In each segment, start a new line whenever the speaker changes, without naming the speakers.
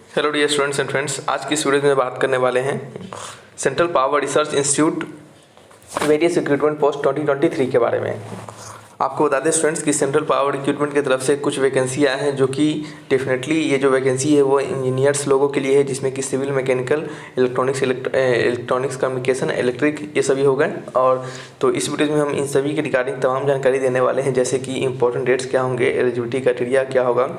Hello dear students and friends, आज की इस वीडियो में बात करने वाले हैं central power research institute various recruitment post 2023 के बारे में। आपको बता दें स्टूडेंट्स कि सेंट्रल पावर रिक्रूटमेंट की तरफ से कुछ वैकेंसी आए हैं, जो कि डेफिनेटली ये जो वैकेंसी है वो इंजीनियर्स लोगों के लिए है, जिसमें कि civil, mechanical, electronics communication, electric, ये सभी हो गए। और तो इस वीडियो में हम इन सभी के रिगार्डिंग तमाम जानकारी देने वाले हैं, जैसे कि इंपॉर्टेंट डेट्स क्या होंगे, एलिजिबिलिटी क्राइटेरिया क्या होगा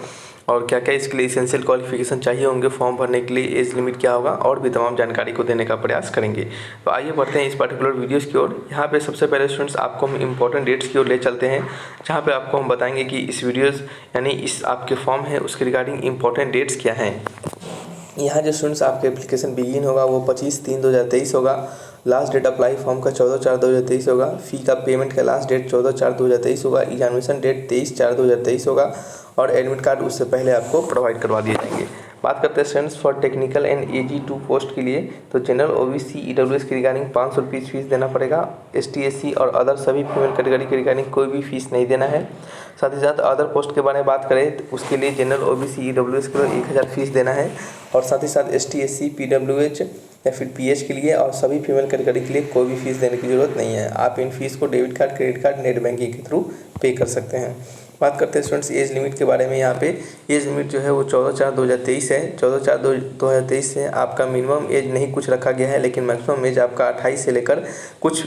और क्या क्या इसके लिए इसेंशियल क्वालिफिकेशन चाहिए होंगे, फॉर्म भरने के लिए एज लिमिट क्या होगा, और भी तमाम जानकारी को देने का प्रयास करेंगे। तो आइए बढ़ते हैं इस पर्टिकुलर वीडियोस की ओर। यहाँ पे सबसे पहले स्टूडेंट्स आपको हम इंपॉर्टेंट डेट्स की ओर ले चलते हैं, जहाँ पे आपको हम बताएंगे कि इस वीडियोस यानी इस आपके फॉर्म है उसके रिगार्डिंग इंपॉर्टेंट डेट्स क्या हैं। यहाँ जो स्टूडेंट्स आपके एप्लीकेशन बिगिन होगा वो 25/3/2023 होगा। लास्ट डेट अप्लाई फॉर्म का 14/4/2023 होगा। फ़ी का पेमेंट का लास्ट डेट 14/4/2023 होगा। एग्जामिनेशन डेट 23/4/2023 होगा और एडमिट कार्ड उससे पहले आपको प्रोवाइड करवा दिए जाएंगे। बात करते हैं students for technical and AG2 post के लिए, तो जनरल OBC EWS की रिगार्डिंग 500 रुपीज़ फीस देना पड़ेगा। ST SC और अदर सभी फीमेल कैटेगरी के रिगार्डिंग कोई भी फीस नहीं देना है। साथ ही साथ अदर पोस्ट के बारे में बात करें तो उसके लिए जनरल OBC EWS के लिए 1000 फीस देना है, और साथ ही साथ ST SC PWH या फिर PH के लिए और सभी फीमेल कैटेगरी के लिए कोई भी फीस देने की ज़रूरत नहीं है। आप इन फीस को debit card, credit card, net banking के थ्रू पे कर सकते हैं। बात करते हैं स्टूडेंट्स एज लिमिट के बारे में। यहाँ पे एज लिमिट जो है वो 14/4/2023 है। 14/4/2023 से आपका मिनिमम एज नहीं कुछ रखा गया है, लेकिन मैक्सिमम एज आपका 28 से लेकर कुछ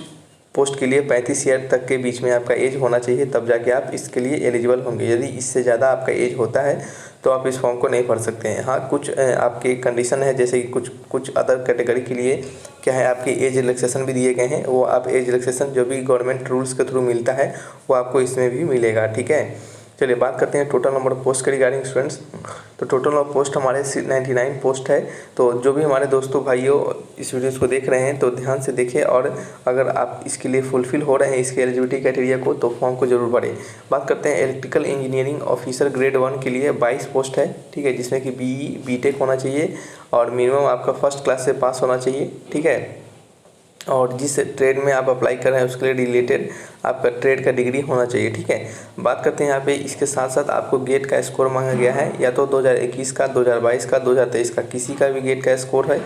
पोस्ट के लिए 35 ईयर तक के बीच में आपका एज होना चाहिए, तब जाके आप इसके लिए एलिजिबल होंगे। यदि इससे ज़्यादा आपका एज होता है तो आप इस फॉर्म को नहीं भर सकते हैं। हाँ, कुछ आपके कंडीशन है, जैसे कि कुछ अदर कैटेगरी के लिए क्या है, आपके एज रिलैक्सेशन भी दिए गए हैं। वो आप एज रिलैक्सेशन जो भी गवर्नमेंट रूल्स के थ्रू मिलता है वो आपको इसमें भी मिलेगा। ठीक है, चलिए बात करते हैं टोटल नंबर ऑफ पोस्ट के रिगार्डिंग स्टूडेंट्स। तो टोटल नंबर ऑफ पोस्ट हमारे 99 पोस्ट है। तो जो भी हमारे दोस्तों भाइयों इस वीडियोस को देख रहे हैं तो ध्यान से देखें, और अगर आप इसके लिए फुलफिल हो रहे हैं इसके एलिजिबिलिटी क्राइटेरिया को, तो फॉर्म को जरूर भरें। बात करते हैं इलेक्ट्रिकल इंजीनियरिंग ऑफिसर ग्रेड 1 के लिए 22 पोस्ट है। ठीक है, जिसमें कि BE BTech होना चाहिए और मिनिमम आपका फर्स्ट क्लास से पास होना चाहिए। ठीक है, और जिस ट्रेड में आप अप्लाई कर रहे हैं उसके लिए रिलेटेड आपका ट्रेड का डिग्री होना चाहिए। ठीक है, बात करते हैं यहाँ पे इसके साथ साथ आपको गेट का स्कोर मांगा गया है, या तो 2021 का, 2022 का, 2023 का, किसी का भी गेट का स्कोर है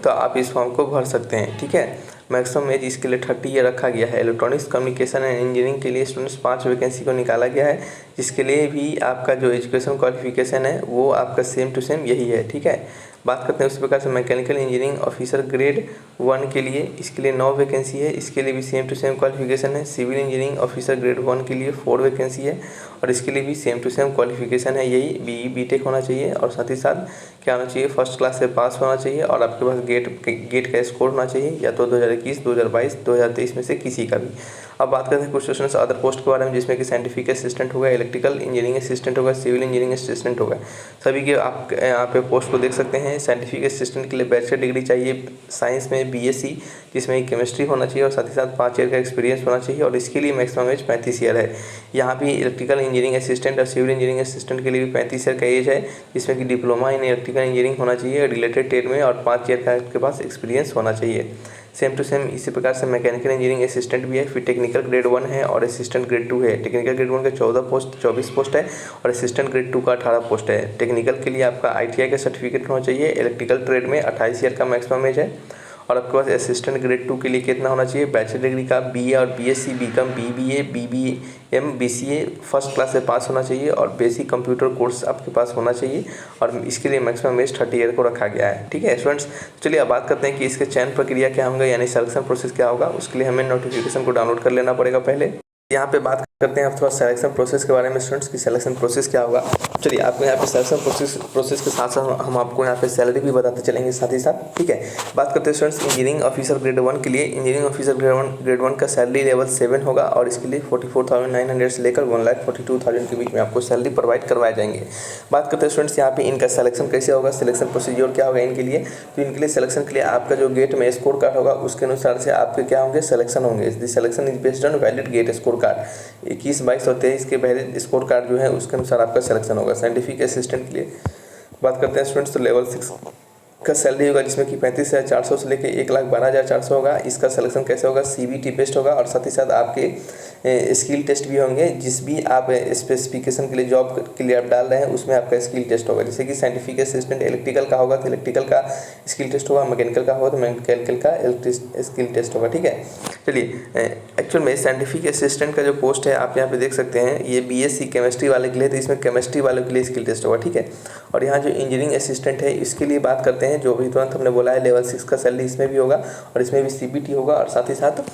तो आप इस फॉर्म को भर सकते हैं। ठीक है, मैक्सिमम एज इसके लिए 30 ईयर रखा गया है। इलेक्ट्रॉनिक्स कम्युनिकेशन एंड इंजीनियरिंग के लिए स्टूडेंट्स 5 वैकेंसी को निकाला गया है, जिसके लिए भी आपका जो एजुकेशन क्वालिफिकेशन है वो आपका सेम टू सेम यही है। ठीक है, बात करते हैं उसी प्रकार से मैकेनिकल इंजीनियरिंग ऑफिसर ग्रेड 1 के लिए, इसके लिए 9 वैकेंसी है, इसके लिए भी सेम टू सेम क्वालिफिकेशन है। सिविल इंजीनियरिंग ऑफिसर ग्रेड 1 के लिए 4 वैकेंसी है और इसके लिए भी सेम टू सेम क्वालिफिकेशन है, यही BE BTech होना चाहिए, और साथ ही साथ क्या होना चाहिए, फर्स्ट क्लास से पास होना चाहिए और आपके पास गेट का स्कोर होना चाहिए, या तो 2021, 2022, 2023 में से किसी का भी। अब बात करते हैं कुछ स्टूडेंट्स अदर पोस्ट के बारे में, जिसमें कि साइंटिफिक असिस्टेंट होगा, इलेक्ट्रिकल इंजीनियरिंग असिस्टेंट होगा, सिविल इंजीनियरिंग असिस्टेंट होगा। सभी के आप यहाँ पे पोस्ट को देख सकते हैं। साइंटिफिक असिस्टेंट के लिए बैचलर डिग्री चाहिए साइंस में BSc, जिसमें केमिस्ट्री होना चाहिए और साथ ही साथ 5 ईयर का एक्सपीरियंस होना चाहिए, और इसके लिए मैक्सिमम एज 35 ईयर है। यहाँ भी इलेक्ट्रिकल इंजीनियरिंग असिस्टेंट और सिविल इंजीनियरिंग असिस्टेंट के लिए भी 35 ईयर का एज है, जिसमें कि डिप्लोमा इन इलेक्ट्रिकल इंजीनियरिंग होना चाहिए रिलेटेड ट्रेड में, और 5 ईयर का आपके पास एक्सपीरियंस होना चाहिए। सेम टू सेम इसी प्रकार से मैकेनिकल इंजीनियरिंग असिस्टेंट भी है, फिर टेक्निकल ग्रेड 1 है और असिस्टेंट ग्रेड 2 है। टेक्निकल ग्रेड 1 का 24 पोस्ट है और असिस्टेंट ग्रेड 2 का 18 पोस्ट है। टेक्निकल के लिए आपका ITI का सर्टिफिकेट होना चाहिए। इलेक्ट्रिकल ट्रेड में 28 ईयर का मैक्सिमम एज है, और आपके पास असिस्टेंट ग्रेड 2 के लिए कितना होना चाहिए, बैचलर डिग्री का BA और BSc, BCom, BBA, BBM, BCA first class से पास होना चाहिए, और बेसिक कंप्यूटर कोर्स आपके पास होना चाहिए, और इसके लिए मैक्सिमम एज 30 ईयर को रखा गया है। ठीक है स्टूडेंट्स, चलिए अब बात करते हैं कि इसके चयन प्रक्रिया क्या होगा, यानी सिलेक्शन प्रोसेस क्या होगा। उसके लिए हमें नोटिफिकेशन को डाउनलोड कर लेना पड़ेगा पहले। यहाँ पे बात करते हैं आप थोड़ा सिलेक्शन प्रोसेस के बारे में स्टूडेंट्स की सिलेक्शन प्रोसेस क्या होगा। चलिए आपको यहाँ पे सिलेक्शन प्रोसेस के साथ साथ हम आपको यहाँ पे सैलरी भी बताते चलेंगे साथ ही साथ। ठीक है, बात करते हैं स्टूडेंट्स इंजीनियरिंग ऑफिसर ग्रेड 1 के लिए। इंजीनियरिंग ऑफिसर ग्रेड 1 का सैलरी लेवल 7 होगा, और इसके लिए 44,900 से लेकर 1,42,000 के बीच में आपको सैलरी प्रोवाइड करवाए जाएंगे। बात करते हैं स्टूडेंट्स यहाँ पे इनका सिलेक्शन कैसे होगा, सिलेक्शन प्रोसीजर क्या होगा इनके लिए। तो इनके लिए सिलेक्शन के लिए आपका जो गेट में स्कोर कार्ड होगा उसके अनुसार से आपके क्या होंगे, सिलेक्शन होंगे। Selection is based on valid GATE score card. 21, 22 और 23 के वैलिड स्कोर कार्ड जो है उसके अनुसार आपका सिलेक्शन होगा। साइंटिफिक असिस्टेंट के लिए बात करते हैं स्टूडेंट्स, तो लेवल 6 का सैलरी होगा जिसमें कि 35,400 से लेकर 1,12,400 होगा। इसका सिलेक्शन कैसे होगा, CBT बेस्ड होगा और साथ ही साथ आपके स्किल टेस्ट भी होंगे। जिस भी आप स्पेसिफिकेशन के लिए जॉब के लिए आप डाल रहे हैं उसमें आपका स्किल टेस्ट होगा। जैसे कि साइंटिफिक असिस्टेंट इलेक्ट्रिकल का होगा तो इलेक्ट्रिकल का स्किल टेस्ट होगा, मैकेनिकल का होगा तो मैकेनिकल का स्किल टेस्ट होगा। ठीक है, चलिए एक्चुअल में साइंटिफिक असिस्टेंट का जो पोस्ट है आप यहाँ पे देख सकते हैं, ये BSc केमिस्ट्री वाले के लिए, तो इसमें केमिस्ट्री वालों के लिए स्किल टेस्ट होगा। ठीक है, और यहाँ जो इंजीनियरिंग असिस्टेंट है इसके लिए बात करते हैं, जो भी तुरंत हमने बोला है लेवल 6 का सैलरी इसमें भी होगा और इसमें भी CBT होगा। और साथ ही साथ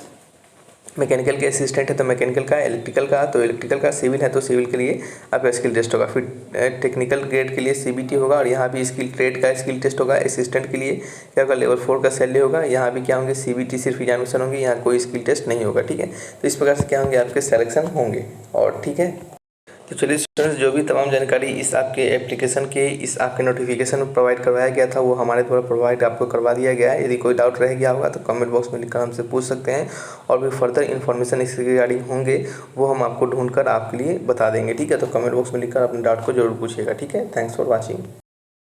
मैकेनिकल के असिस्टेंट है तो मैकेनिकल का, इलेक्ट्रिकल का तो इलेक्ट्रिकल का, सिविल है तो सिविल के लिए आपका स्किल टेस्ट होगा। फिर टेक्निकल ग्रेड के लिए CBT होगा और यहाँ भी स्किल ट्रेड का स्किल टेस्ट होगा। असिस्टेंट के लिए क्या होगा, लेवल 4 का सैलरी होगा। यहाँ भी क्या होंगे, CBT सिर्फ एग्जामिनेशन होंगे, यहाँ कोई स्किल टेस्ट नहीं होगा। ठीक है, तो इस प्रकार से क्या होंगे, आपके सिलेक्शन होंगे। और ठीक है, तो चलिए स्टूडेंट्स, जो भी तमाम जानकारी इस आपके एप्लीकेशन के, इस आपके नोटिफिकेशन में प्रोवाइड करवाया गया था वो हमारे द्वारा प्रोवाइड आपको करवा दिया गया है। यदि कोई डाउट रह गया होगा तो कमेंट बॉक्स में लिखकर हमसे पूछ सकते हैं और भी फर्दर इन्फॉर्मेशन इसके रिगार्डिंग होंगे वो हम आपको ढूंढकर आपके लिए बता देंगे। ठीक है, तो कमेंट बॉक्स में लिखकर अपने डाउट को जरूर पूछिएगा। ठीक है, थैंक्स फॉर वॉचिंग।